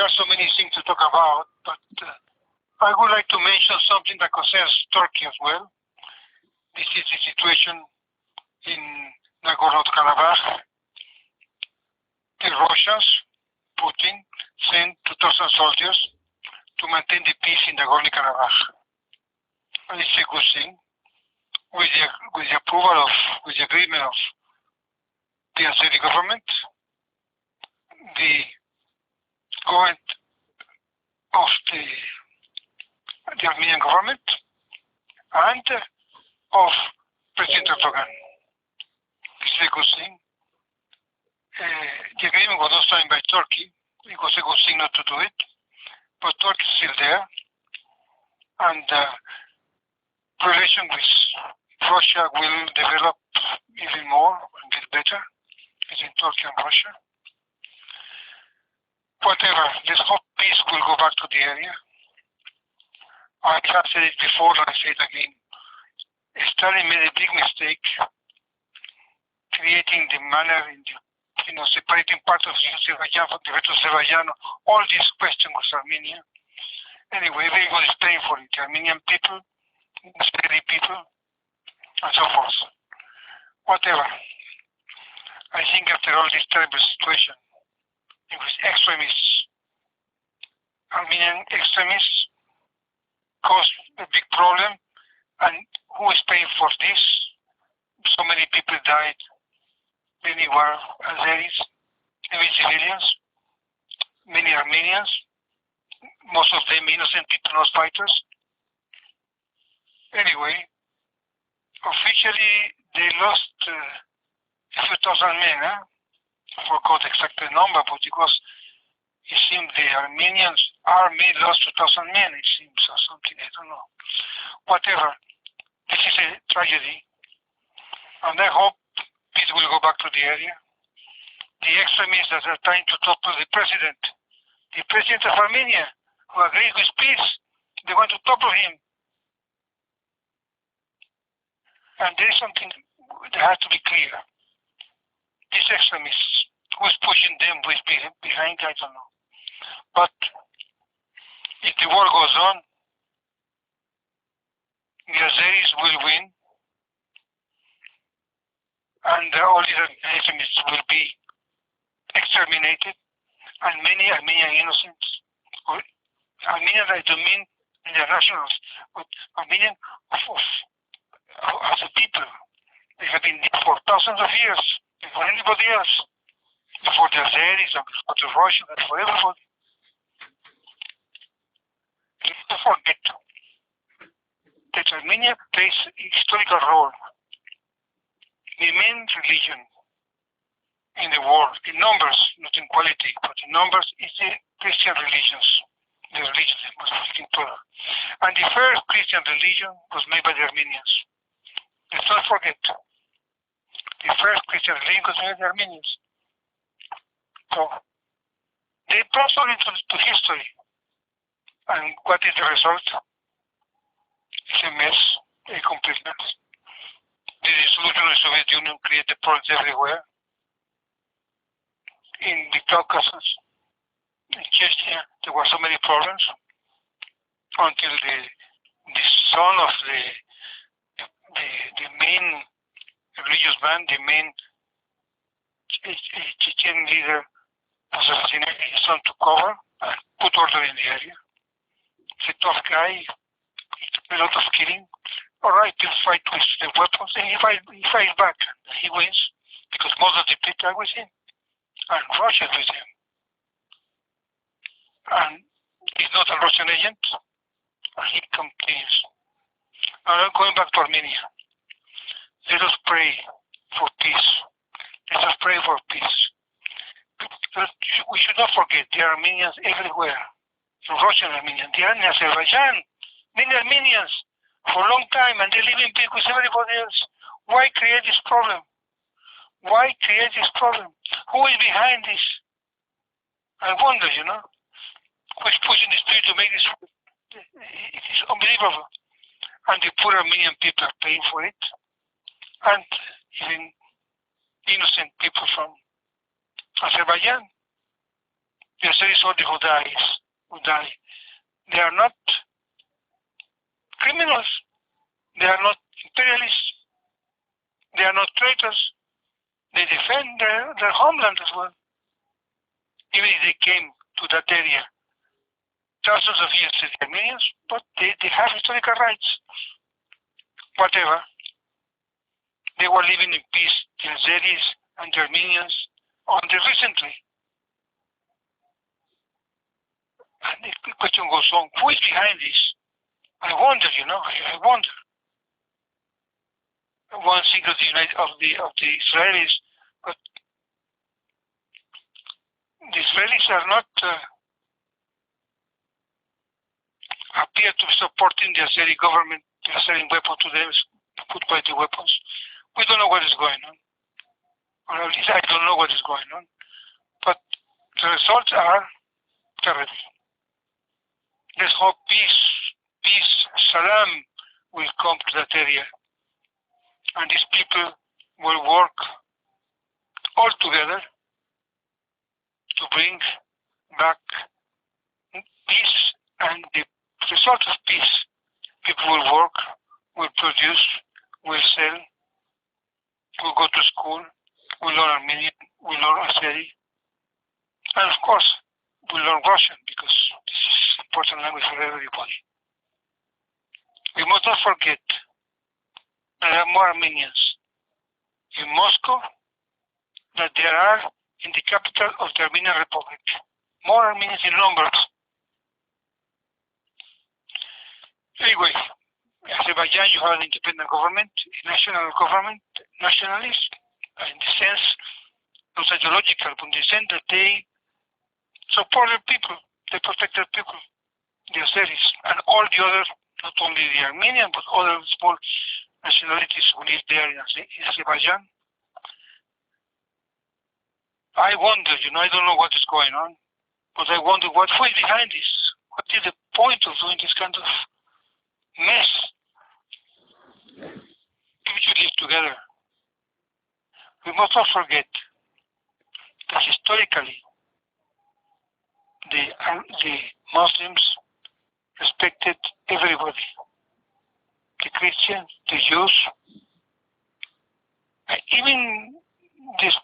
there are so many things to talk about, but I would like to mention something that concerns Turkey as well. This is the situation in Nagorno-Karabakh. The Russians, Putin, sent 2,000 soldiers to maintain the peace in Nagorno-Karabakh. And it's a good thing, with the approval of, with the agreement of the Azeri government, the government of the Armenian government, and of President Erdogan. This is a good thing. The agreement was not signed by Turkey. It was a good thing not to do it, but Turkey is still there, and relation with Russia will develop even more and get better between Turkey and Russia. Whatever, let's hope peace will go back to the area. I have said it before, and I say it again. Stalin made a big mistake creating the manner in the, separating part of Azerbaijan from the rest of Azerbaijan. All this question was Armenia. Anyway, everyone is paying for it. The Armenian people, the Azeri people, and so forth. Whatever. I think after all this terrible situation, it was extremists, Armenian extremists, caused a big problem, and who is paying for this? So many people died. Many were Azeris, many civilians, many Armenians, most of them innocent people, not fighters. Anyway, officially they lost a few thousand men. I forgot the exact number, but it seemed the Armenian army lost 2,000 men, it seems, or something, I don't know. Whatever, this is a tragedy, and I hope peace will go back to the area. The extremists that are trying to talk to the president of Armenia, who agrees with peace, they want to topple him. And there is something that has to be clear. These extremists, who is pushing them, who is behind, I don't know. But if the war goes on, the Azeris will win, and all these extremists will be exterminated, and many Armenian innocents, or Armenians, I don't mean internationals, but Armenian as a people. They have been there for thousands of years, before anybody else, before the Azeris, and before the Russians, and for everybody. Don't forget that Armenia plays a historical role. The main religion in the world, in numbers, not in quality, but in numbers, is the Christian religions. The religion was in Torah. And the first Christian religion was made by the Armenians. Let's not forget. The first Christian religion was made by the Armenians. So, they brought it to history. And what is the result? It's a mess, a complete mess. The dissolution of the Soviet Union created problems everywhere. In the Caucasus, in Chechnya, there were so many problems until the son of the main religious man, the main Chechen leader, was assassinated. His son took over and put order in the area. He's a tough guy, a lot of killing. All right, he'll fight with the weapons, and he fights back. He wins, because most of the people are with him, and Russia is with him. And he's not a Russian agent, and he continues. Now, going back to Armenia, let us pray for peace. Let us pray for peace. We should not forget there are Armenians everywhere, Russian Armenians, there are in Azerbaijan, many Armenians for a long time, and they live in peace with everybody else. Why create this problem? Why create this problem? Who is behind this? I wonder, who is pushing this people to make this? It is unbelievable. And the poor Armenian people are paying for it. And even innocent people from Azerbaijan. The Azeri soldiers who die, they are not criminals. They are not imperialists. They are not traitors. They defend their homeland as well. Even if they came to that area thousands of years as Armenians, but they have historical rights. Whatever. They were living in peace, the Azeris and the Armenians, until recently. And the question goes on, who is behind this? I wonder, I wonder. One thing of the Israelis, but the Israelis are not appear to be supporting the Azeri government. They are selling weapons to them, put quality weapons. We don't know what is going on. Or at least I don't know what is going on. But the results are terrible. Let's hope peace, salam will come to that area. And these people will work all together to bring back peace, and the result of peace. People will work, will produce, will sell, will go to school, will learn Armenian, will learn Azeri, and of course, will learn Russian, because this is an important language for everybody. We must not forget that there are more Armenians in Moscow than there are in the capital of the Armenian Republic. More Armenians in numbers. Anyway, Azerbaijan, you have an independent government, a national government, nationalist, in the sense, not ideological, but in the sense that they support their people, they protect their people, the Azeris, and all the other, not only the Armenian, but other small nationalities who live there in Azerbaijan. I wonder, I don't know what is going on, but I wonder who is behind this? What is the point of doing this kind of mess? We should live together. We must not forget that historically the Muslims respected everybody. The Christians, the Jews, even these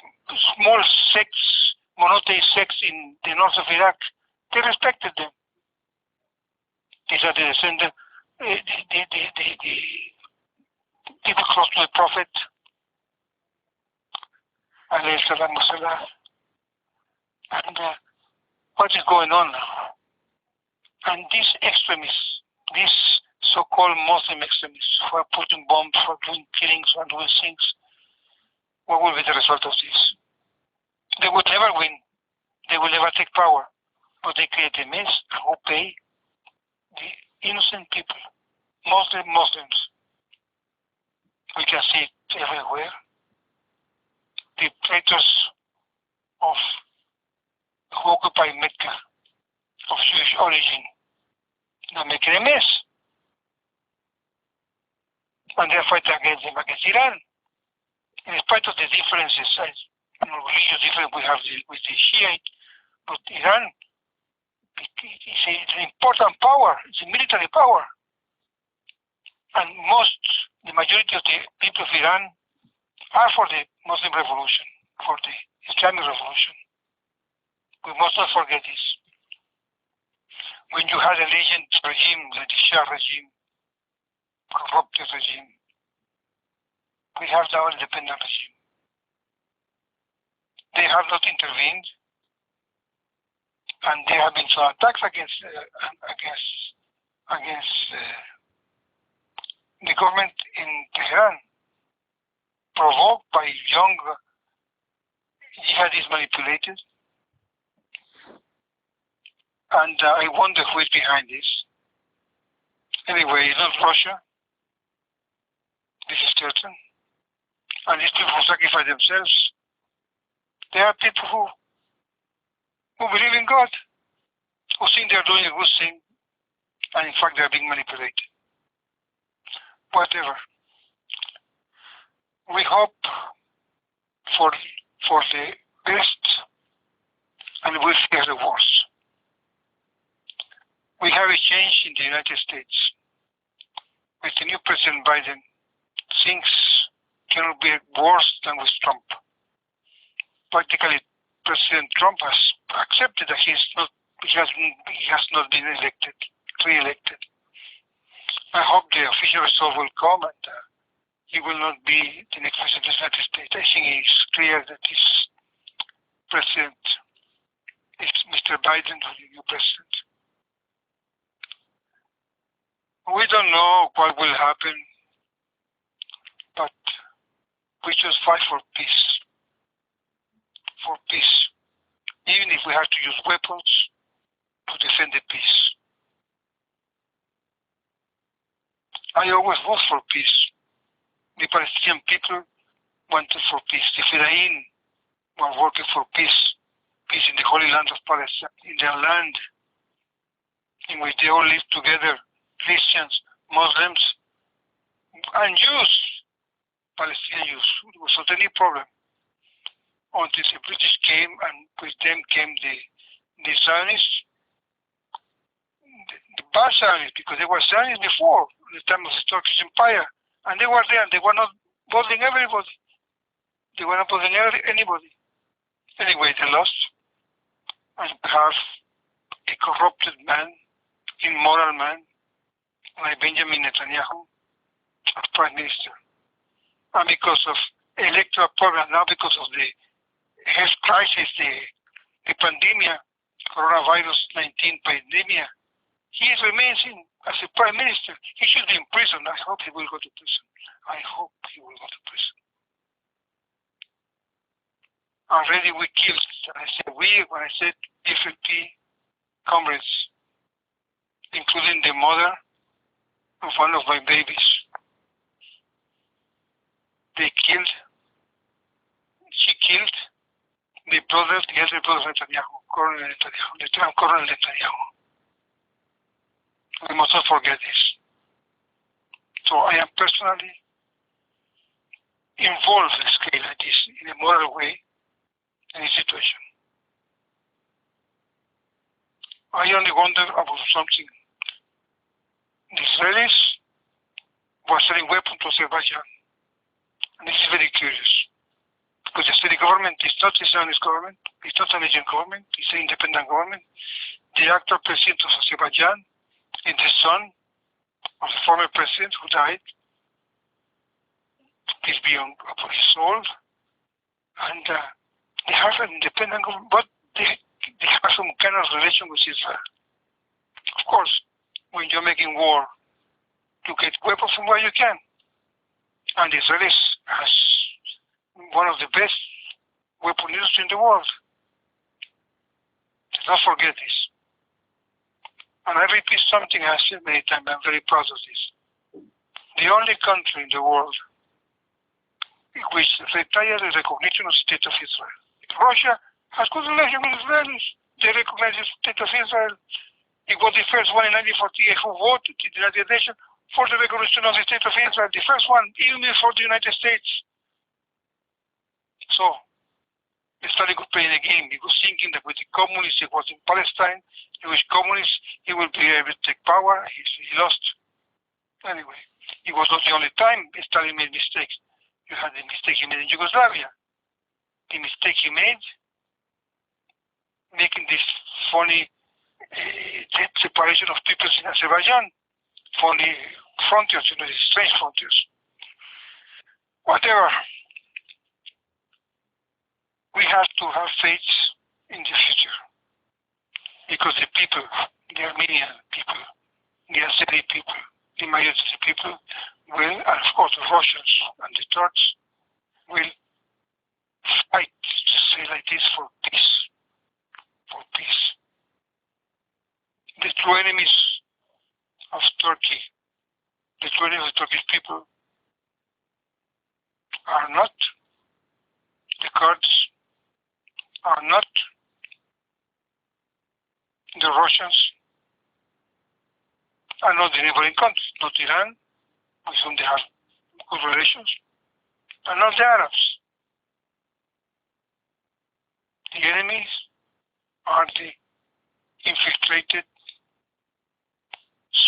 small sects, monotheist sects in the north of Iraq, they respected them. These are the descendants, the people close to the Prophet, alayhi salam wa salam. And what is going on now? And these extremists, these so-called Muslim extremists who are putting bombs, who are doing killings, who are doing things, what will be the result of this? They will never win. They will never take power. But they create a mess who pay the innocent people, Muslims. We can see it everywhere. The traitors who occupy Mecca, of Jewish origin, they're making a mess. And they're fighting against Iran. In spite of the differences, religious differences we have with the Shiite, but Iran is an important power. It's a military power. And the majority of the people of Iran are for the Muslim revolution, for the Islamic revolution. We must not forget this. When you had a legend regime, like the Shah regime, corrupted regime, we have now an independent regime. They have not intervened, and there have been some attacks against the government in Tehran, provoked by young jihadis manipulated. And I wonder who is behind this. Anyway, it's not Russia. This is certain. And these people who sacrifice themselves, they are people who believe in God, who think they are doing a good thing, and in fact they are being manipulated. Whatever. We hope for the best and we fear the worst. We have a change in the United States. With the new President Biden, things cannot be worse than with Trump. Practically, President Trump has accepted that he has not been re-elected. I hope the official result will come and he will not be the next president of the United States. I think it's clear that this president is Mr. Biden, the new president. We don't know what will happen, but we should fight for peace. For peace. Even if we have to use weapons to defend the peace. I always vote for peace. The Palestinian people wanted for peace. The Fedayeen were working for peace. Peace in the Holy Land of Palestine, in their land in which they all live together, Christians, Muslims, and Jews, Palestinian Jews. It was not any problem until the British came, and with them came the Zionists, the bad Zionists, because they were Zionists before, at the time of the Turkish Empire, and they were there, and they were not bothering everybody. They were not bothering anybody. Anyway, they lost, and have a corrupted man, immoral man, like Benjamin Netanyahu, as Prime Minister. And because of electoral problem, now because of the health crisis, the pandemic, coronavirus 19 pandemic, he remains as a prime minister. He should be in prison. I hope he will go to prison. I hope he will go to prison. Already we killed, I said we, when I said FLP comrades, including the mother of one of my babies. She killed the brother, the elder brother of Netanyahu, Colonel Netanyahu, the term Colonel Netanyahu. We must not forget this. So I am personally involved in a scale like this, in a moral way, in this situation. I only wonder about something. The Israelis were selling weapons to Azerbaijan. And this is very curious. Because the Israeli government is not the Zionist government, it's not an Asian government, it's an independent government. The actual president of Azerbaijan is the son of the former president who died. Peace be upon his soul. And they have an independent government, but they have some kind of relation with Israel. Of course, when you're making war, you get weapons from where you can. And the Israelis has one of the best weapon industry in the world. Do not forget this. And I repeat something I said many times, I'm very proud of this. The only country in the world which retired the recognition of the State of Israel. Russia has good relations with Israelis. They recognize the State of Israel. It was the first one in 1948 who voted in the United Nations for the recognition of the State of Israel. The first one, even before the United States. So, Stalin could play the game. He was thinking that with the communists, he was in Palestine. He was communist, he will be able to take power. He lost. Anyway, it was not the only time Stalin made mistakes. You had the mistake he made in Yugoslavia. The mistake he made, making this funny separation of peoples in Azerbaijan, funny frontiers, these strange frontiers. Whatever. We have to have faith in the future. Because the people, the Armenian people, the Azeri people, the majority of the people will, and of course the Russians and the Turks, will fight, to say like this, for peace. For peace. The true enemies of Turkey, the true enemies of the Turkish people, are not the Kurds, are not the Russians, are not the neighboring countries, not Iran, with whom they have good relations, and not the Arabs. The enemies are the infiltrated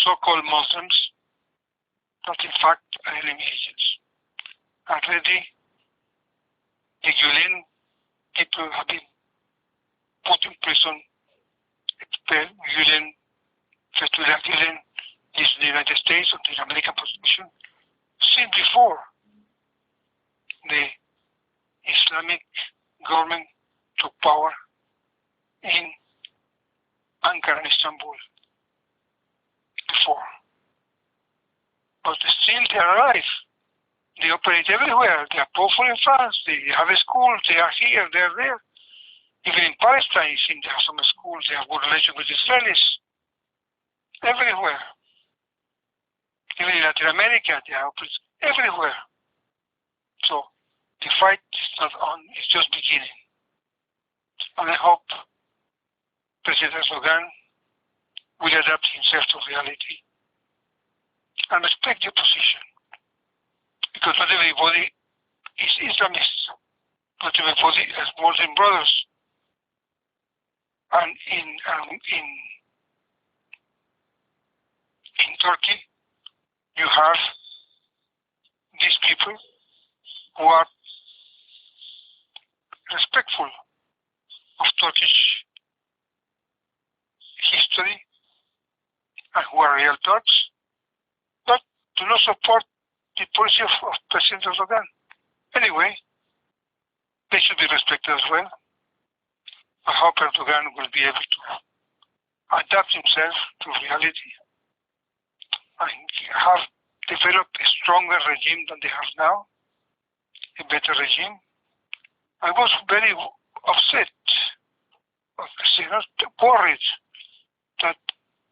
so-called Muslims that in fact are enemy agents. Already the Gulen people have been put in prison, expelled. Fethullah Gulen is in the United States on the American position since before the Islamic government took power in Ankara and Istanbul before. But still they are alive. They operate everywhere. They are powerful in France. They have a school. They are here. They are there. Even in Palestine, it seems they have some schools. They have good relations with Israelis. Everywhere. Even in Latin America, they are everywhere. So the fight is not on. It's just beginning. And I hope President Erdogan will adapt himself to reality and respect the opposition. Because not everybody is Islamist. Not everybody has Muslim brothers. And in Turkey, you have these people who are respectful of Turkish history and who are real Turks, but do not support the policy of President Erdogan. Anyway, they should be respected as well. I hope Erdogan will be able to adapt himself to reality and have developed a stronger regime than they have now, a better regime. I was very upset, worried that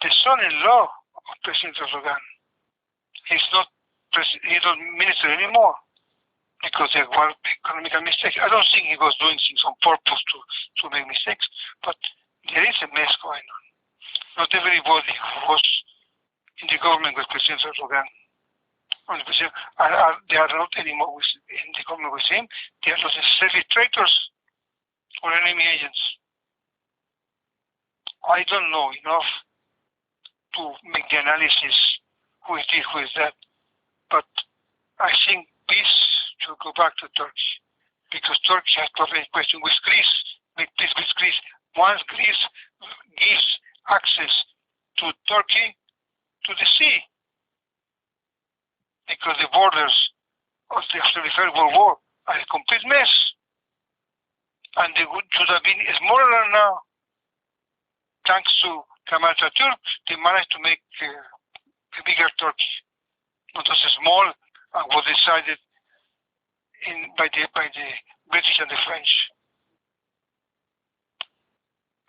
the son-in-law of President Erdogan is not minister anymore because there were economical mistakes. I don't think he was doing things on purpose to make mistakes, but there is a mess going on. Not everybody who was in the government with President Erdogan, they are not anymore in the government with him. They are not necessarily traitors or enemy agents. I don't know enough to make the analysis who is this, who is that, but I think peace should go back to Turkey because Turkey has already question with Greece, make peace with Greece. Once Greece gives access to Turkey to the sea, because the borders after the First World War are a complete mess, and they should have been smaller than now. Thanks to Kemal Atatürk, they managed to make a bigger Turkey, not as small and was decided by the British and the French.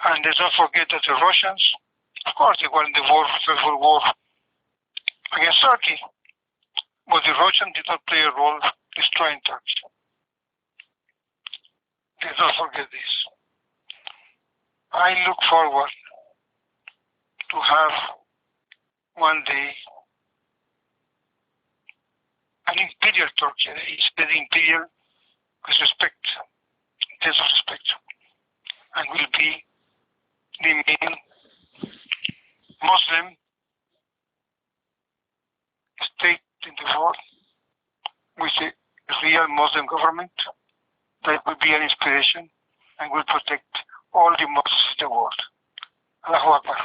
And let's not forget that the Russians, of course, they were in the First World War against Turkey, but the Russians did not play a role destroying Turkey. Let's not forget this. I look forward to have one day an imperial Turkey. It's very imperial with respect, in terms of respect, and will be the main Muslim state in the world with a real Muslim government that will be an inspiration and will protect all the Muslims in the world. Allahu Akbar.